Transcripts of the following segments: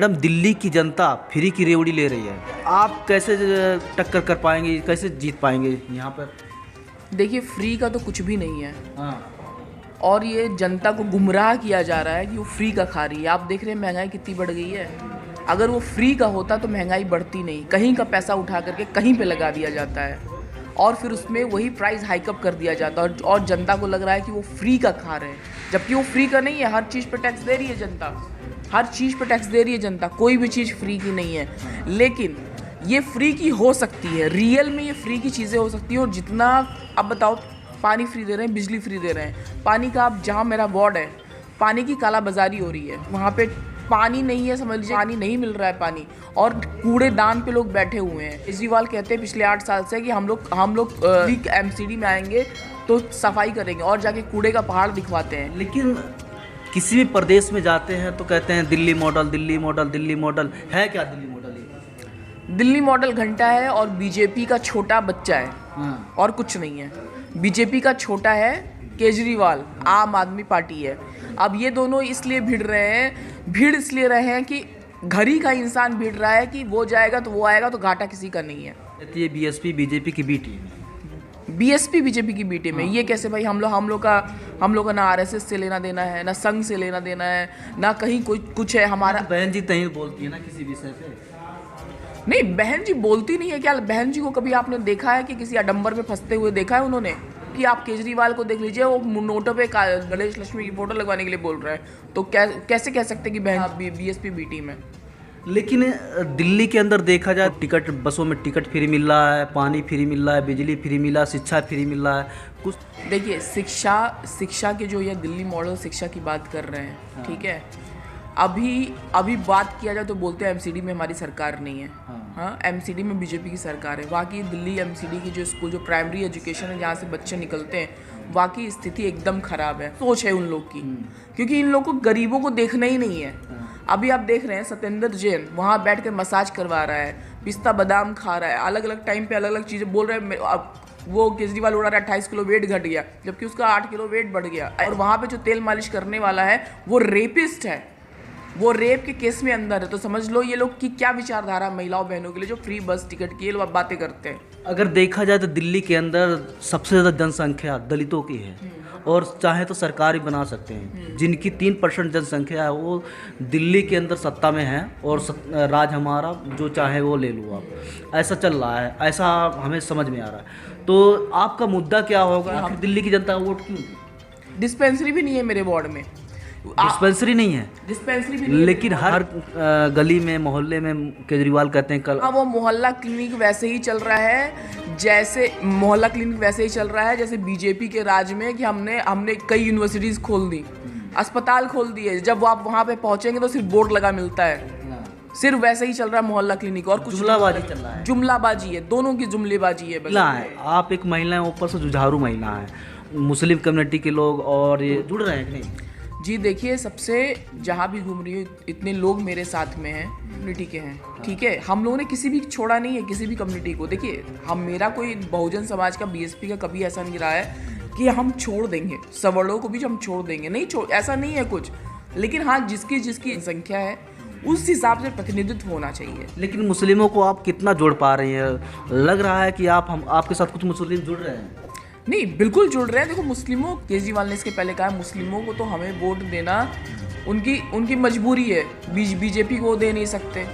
Madam, Delhi की जनता free की रेवड़ी ले रही है, आप कैसे टक्कर कर पाएंगे, कैसे जीत पाएंगे यहाँ पर? देखिए, फ्री का तो कुछ भी नहीं है। हाँ, और ये जनता को गुमराह किया जा रहा है कि वो फ्री का खा रही है। आप देख रहे हैं महंगाई कितनी बढ़ गई है। अगर वो फ्री का होता तो महंगाई बढ़ती नहीं, कहीं का पैसा उठा करके कहीं पे लगा दिया जाता है और फिर उसमें वही प्राइस हाइकअप कर दिया जाता है और जनता को लग रहा है कि वो फ्री का खा रहे हैं, जबकि वो फ्री का नहीं है। हर चीज़ पे टैक्स दे रही है जनता, हर चीज़ पे टैक्स दे रही है जनता, कोई भी चीज़ फ्री की नहीं है। लेकिन ये फ्री की हो सकती है, रियल में ये फ्री की चीज़ें हो सकती हैं। और जितना, अब बताओ, पानी फ्री दे रहे हैं, बिजली फ्री दे रहे हैं, पानी का, अब जहाँ मेरा वार्ड है, पानी की कालाबाजारी हो रही है, वहाँ पे पानी नहीं है, समझ लीजिए पानी नहीं मिल रहा है पानी, और कूड़ेदान पे लोग बैठे हुए हैं। केजरीवाल कहते हैं पिछले 8 साल से कि हम लोग एमसीडी में आएंगे तो सफाई करेंगे, और जाके कूड़े का पहाड़ दिखवाते हैं। लेकिन किसी भी प्रदेश में जाते हैं तो कहते हैं Delhi model, Delhi model, Delhi model. है क्या दिल्ली मॉडल? दिल्ली मॉडल घंटा है और बीजेपी का छोटा बच्चा है। हाँ। और कुछ नहीं है। बीजेपी का छोटा है केजरीवाल, आम आदमी पार्टी है। अब ये दोनों इसलिए भीड़ इसलिए रहे हैं कि घर ही का इंसान भीड़ रहा है कि वो जाएगा तो वो आएगा, तो घाटा किसी का नहीं है। ये बीएसपी बीजेपी की बी टीम, बीएसपी बीजेपी की बी टीम है। ये कैसे भाई? हम लोग का ना आरएसएस से लेना देना है, ना संघ से लेना देना है, ना कहीं कोई कुछ है हमारा। बहन जी तहीं बोलती है ना किसी विषय पे। नहीं, बहन जी बोलती नहीं है क्या? बहन जी को कभी आपने देखा है कि किसी आडंबर में फंसते हुए देखा है उन्होंने? कि आप केजरीवाल को देख लीजिए, वो नोटों पे गणेश लक्ष्मी की फोटो लगवाने के लिए बोल रहा है, तो कैसे कह सकते कि बहन बीएसपी बी टीम है? लेकिन दिल्ली के अंदर देखा जाए, टिकट, बसों में टिकट फ्री मिल रहा है, पानी फ्री मिल रहा है, बिजली फ्री मिल रहा है, शिक्षा फ्री मिल रहा है कुछ। देखिए, शिक्षा के जो ये दिल्ली मॉडल शिक्षा की बात कर रहे हैं, ठीक है, अभी बात किया जाए तो बोलते हैं एमसीडी में हमारी सरकार नहीं है। हाँ, एमसीडी में बीजेपी की सरकार है। बाकी दिल्ली एमसीडी की जो स्कूल, जो प्राइमरी एजुकेशन है, जहाँ से बच्चे निकलते हैं, वाकई स्थिति एकदम खराब है। सोच है उन लोग की, क्योंकि इन लोगों को गरीबों को देखना ही नहीं है। अभी आप देख रहे हैं सत्येंद्र जैन वहाँ बैठ कर मसाज करवा रहा है, पिस्ता बादाम खा रहा है, अलग अलग टाइम पे अलग अलग चीज़ें बोल रहे हैं। अब वो केजरीवाल उड़ा रहा है 28 किलो वेट घट गया, जबकि उसका 8 किलो वेट बढ़ गया। और वहाँ पे जो तेल मालिश करने वाला है वो रेपिस्ट है, वो रेप के केस में अंदर है। तो समझ लो ये लोग की क्या विचारधारा महिलाओं बहनों के लिए, जो फ्री बस टिकट की लोग बातें करते हैं। अगर देखा जाए तो दिल्ली के अंदर सबसे ज़्यादा जनसंख्या दलितों की है, और चाहे तो सरकार भी बना सकते हैं। जिनकी 3% जनसंख्या है वो दिल्ली के अंदर सत्ता में है, और राज हमारा, जो चाहे वो ले लो आप। ऐसा चल रहा है, ऐसा हमें समझ में आ रहा है। तो आपका मुद्दा क्या होगा? आखिर दिल्ली की जनता वोट क्यों? डिस्पेंसरी भी नहीं है मेरे वार्ड में। डिस्पेंसरी नहीं है? डिस्पेंसरी भी नहीं है। लेकिन हर गली में, मोहल्ले में केजरीवाल कहते हैं कल। हाँ, वो मोहल्ला क्लिनिक वैसे ही चल रहा है, जैसे मोहल्ला क्लिनिक वैसे ही चल रहा है जैसे बीजेपी के राज में, कि हमने कई यूनिवर्सिटीज़ खोल दी, अस्पताल खोल दिए। जब वो आप वहाँ पे पहुँचेंगे तो सिर्फ बोर्ड लगा मिलता है। सिर्फ वैसे ही चल रहा है मोहल्ला क्लिनिक, और कुछ जुमलाबाजी चल रहा है। जुमलाबाजी है, दोनों की जुमलेबाजी है। महिला है, आप एक महिला है, ऊपर से जुझारू महिला है, मुस्लिम कम्युनिटी के लोग और ये जुड़ रहे हैं कि नहीं? जी देखिए, सबसे जहाँ भी घूम रही हूँ इतने लोग मेरे साथ में हैं, कम्युनिटी के हैं, ठीक है। हम लोगों ने किसी भी छोड़ा नहीं है, किसी भी कम्युनिटी को। देखिए, मेरा कोई बहुजन समाज का, बीएसपी का कभी ऐसा नहीं रहा है कि हम छोड़ देंगे, सवर्णों को भी हम छोड़ देंगे, नहीं छोड़, ऐसा नहीं है कुछ। लेकिन हाँ, जिसकी संख्या है उस हिसाब से प्रतिनिधित्व होना चाहिए। लेकिन मुस्लिमों को आप कितना जोड़ पा रही हैं? लग रहा है कि आपके साथ कुछ मुस्लिम जुड़ रहे हैं। नहीं, बिल्कुल जुड़ रहे हैं। देखो, मुस्लिमों, केजरीवाल ने इसके पहले कहा, मुस्लिमों को तो हमें वोट देना उनकी मजबूरी है, बीजेपी को दे नहीं सकते।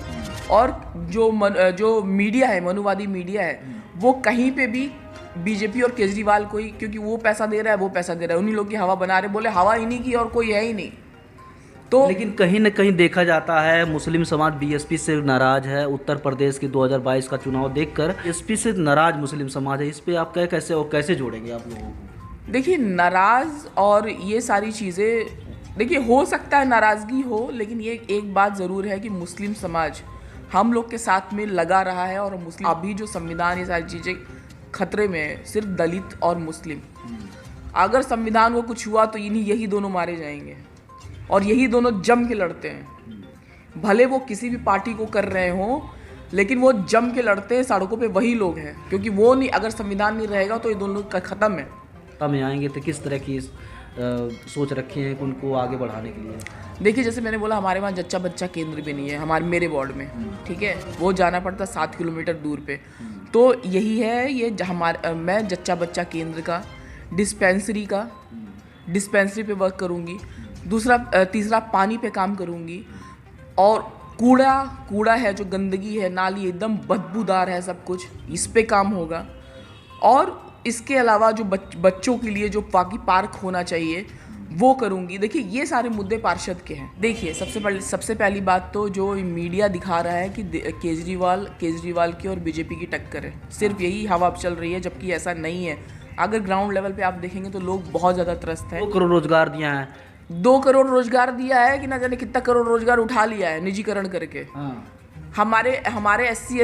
और जो मीडिया है, मनुवादी मीडिया है, वो कहीं पे भी बीजेपी और केजरीवाल को ही, क्योंकि वो पैसा दे रहा है, उन्हीं लोग की हवा बना रहे। बोले हवा इन्हीं की और कोई है ही नहीं। तो लेकिन कहीं न कहीं देखा जाता है मुस्लिम समाज बीएसपी से नाराज है। उत्तर प्रदेश के 2022 का चुनाव देखकर बीएसपी से नाराज मुस्लिम समाज है। इस पे आप कैसे जोड़ेंगे आप लोगों को? देखिए, नाराज और ये सारी चीज़ें, देखिए, हो सकता है नाराज़गी हो, लेकिन ये एक बात ज़रूर है कि मुस्लिम समाज हम लोग के साथ में लगा रहा है। और मुस्लिम, अभी जो संविधान, ये सारी चीज़ें खतरे में है, सिर्फ दलित और मुस्लिम। अगर संविधान को कुछ हुआ तो यही दोनों मारे जाएंगे, और यही दोनों जम के लड़ते हैं। भले वो किसी भी पार्टी को कर रहे हों, लेकिन वो जम के लड़ते हैं सड़कों पे, वही लोग हैं। क्योंकि वो नहीं, अगर संविधान नहीं रहेगा तो ये दोनों का ख़त्म है। में आएंगे तो किस तरह की सोच रखी हैं कि उनको आगे बढ़ाने के लिए? देखिए, जैसे मैंने बोला, हमारे वहाँ जच्चा बच्चा केंद्र भी नहीं है मेरे वार्ड में, ठीक है। वो जाना पड़ता 7 किलोमीटर दूर पे। तो यही है, ये मैं जच्चा बच्चा केंद्र का, डिस्पेंसरी पे वर्क करूँगी। तीसरा पानी पे काम करूँगी। और कूड़ा है, जो गंदगी है, नाली एकदम बदबूदार है, सब कुछ इस पे काम होगा। और इसके अलावा जो बच्चों के लिए जो बाकी पार्क होना चाहिए वो करूँगी। देखिए, ये सारे मुद्दे पार्षद के हैं। देखिए, सबसे पहली बात तो जो मीडिया दिखा रहा है कि केजरीवाल की और बीजेपी की टक्कर है, सिर्फ यही हवा चल रही है, जबकि ऐसा नहीं है। अगर ग्राउंड लेवल पे आप देखेंगे तो लोग बहुत ज़्यादा त्रस्त हैं। 2 करोड़ रोजगार दिया है, 2 करोड़ रोजगार दिया है कि ना जाने कितना करोड़ रोजगार उठा लिया है निजीकरण करके। हमारे एससी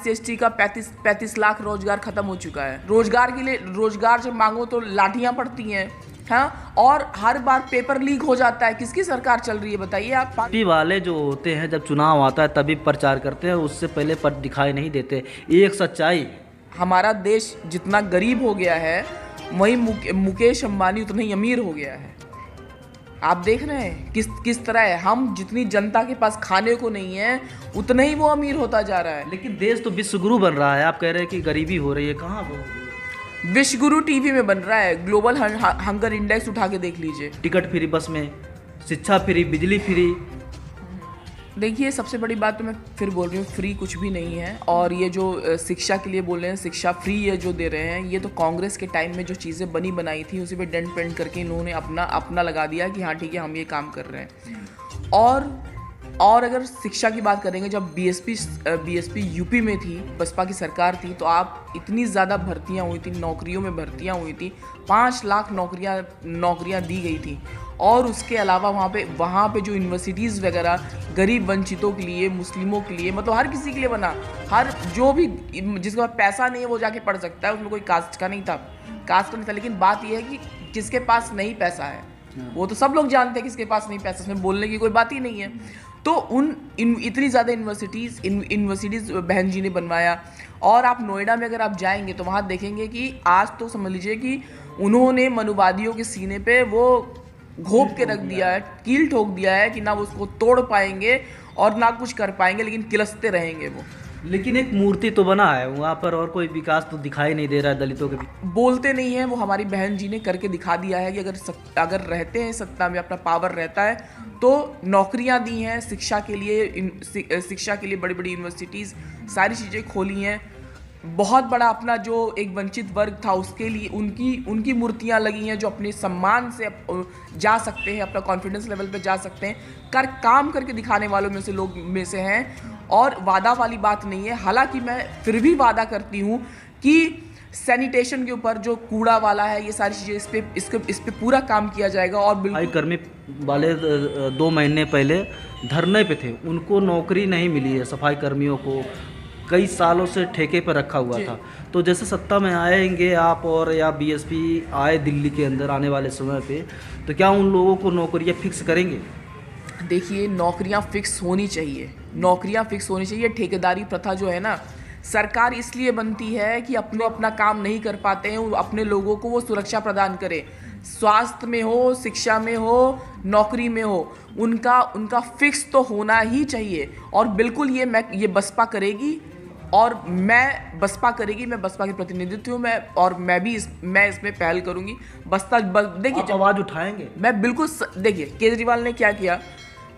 एसटी का 35 लाख रोजगार खत्म हो चुका है। रोजगार जब मांगो तो लाठियां पड़ती हैं, हाँ, और हर बार पेपर लीक हो जाता है। किसकी सरकार चल रही है बताइए आप? पार्टी वाले जो होते हैं जब चुनाव आता है तभी प्रचार करते हैं, उससे पहले पर दिखाई नहीं देते। ये एक सच्चाई। हमारा देश जितना गरीब हो गया है, वही मुकेश अंबानी उतना ही अमीर हो गया है। आप देख रहे हैं किस तरह है। हम जितनी जनता के पास खाने को नहीं है, उतना ही वो अमीर होता जा रहा है। लेकिन देश तो विश्व गुरु बन रहा है, आप कह रहे हैं कि गरीबी हो रही है। कहाँ वो? विश्व गुरु टीवी में बन रहा है। ग्लोबल हंगर इंडेक्स उठा के देख लीजिए। टिकट फ्री बस में, शिक्षा फ्री, बिजली फ्री। देखिए, सबसे बड़ी बात तो मैं फिर बोल रही हूँ, फ्री कुछ भी नहीं है। और ये जो शिक्षा के लिए बोल रहे हैं, शिक्षा फ्री ये जो दे रहे हैं, ये तो कांग्रेस के टाइम में जो चीज़ें बनाई थी उसी पे डेंट पेंट करके इन्होंने अपना लगा दिया कि हाँ ठीक है, हम ये काम कर रहे हैं। और अगर शिक्षा की बात करेंगे, जब बीएसपी यूपी में थी, बसपा की सरकार थी, तो आप इतनी ज़्यादा भर्तियाँ हुई थी, नौकरियों में भर्तियाँ हुई थी, 5 लाख नौकरियाँ दी गई थी। और उसके अलावा वहाँ पे जो यूनिवर्सिटीज़ वगैरह गरीब वंचितों के लिए, मुस्लिमों के लिए, मतलब हर किसी के लिए बना। हर जो भी जिसके पास पैसा नहीं है वो जाके पढ़ सकता है। उसमें कोई कास्ट का नहीं था। लेकिन बात यह है कि जिसके पास नहीं पैसा है, वो तो सब लोग जानते हैं किसके पास नहीं पैसा, उसमें बोलने की कोई बात ही नहीं है। तो इतनी ज़्यादा यूनिवर्सिटीज़ बहन जी ने बनवाया। और आप नोएडा में अगर आप जाएंगे तो वहाँ देखेंगे कि आज तो समझ लीजिए कि उन्होंने मनुवादियों के सीने पे वो घोप के रख दिया है, कील ठोक दिया है कि ना वो उसको तोड़ पाएंगे और ना कुछ कर पाएंगे, लेकिन किलसते रहेंगे वो। लेकिन एक मूर्ति तो बना है वहाँ पर, और कोई विकास तो दिखाई नहीं दे रहा है दलितों के। बोलते नहीं है, वो हमारी बहन जी ने करके दिखा दिया है कि अगर रहते हैं सत्ता में, अपना पावर रहता है, तो नौकरियां दी हैं शिक्षा के लिए बड़ी बड़ी यूनिवर्सिटीज़, सारी चीज़ें खोली हैं। बहुत बड़ा अपना जो एक वंचित वर्ग था उसके लिए उनकी मूर्तियां लगी हैं, जो अपने सम्मान से जा सकते हैं, अपना कॉन्फिडेंस लेवल पे जा सकते हैं, काम करके दिखाने वालों में से हैं। और वादा वाली बात नहीं है। हालांकि मैं फिर भी वादा करती हूँ कि सैनिटेशन के ऊपर जो कूड़ा वाला है, ये सारी चीज़ें इस पे पूरा काम किया जाएगा। और बिल्कुल कर्मी वाले 2 महीने पहले धरने पे थे, उनको नौकरी नहीं मिली है। सफाई कर्मियों को कई सालों से ठेके पर रखा हुआ था। तो जैसे सत्ता में आएंगे आप और या बीएसपी आए दिल्ली के अंदर आने वाले समय पे, तो क्या उन लोगों को नौकरियां फिक्स करेंगे? देखिए, नौकरियां फिक्स होनी चाहिए। ठेकेदारी प्रथा जो है ना, सरकार इसलिए बनती है कि अपना काम नहीं कर पाते हैं, अपने लोगों को वो सुरक्षा प्रदान करे। स्वास्थ्य में हो, शिक्षा में हो, नौकरी में हो, उनका फिक्स तो होना ही चाहिए। और बिल्कुल ये बसपा करेगी, और मैं बसपा के प्रतिनिधित्व हूँ मैं इसमें पहल करूँगी। देखिए, आवाज़ उठाएंगे। मैं बिल्कुल देखिए, केजरीवाल ने क्या किया,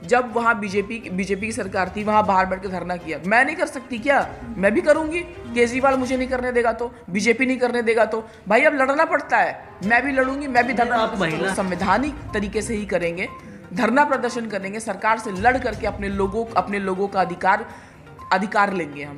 जब वहाँ बीजेपी की सरकार थी, वहाँ बाहर बैठ के धरना किया। मैं नहीं कर सकती क्या? मैं भी करूँगी। केजरीवाल मुझे नहीं करने देगा तो, बीजेपी नहीं करने देगा तो भाई अब लड़ना पड़ता है। मैं भी लड़ूंगी, मैं भी धरना संवैधानिक तरीके से ही करेंगे, धरना प्रदर्शन करेंगे, सरकार से लड़ करके अपने लोगों का अधिकार लेंगे हम।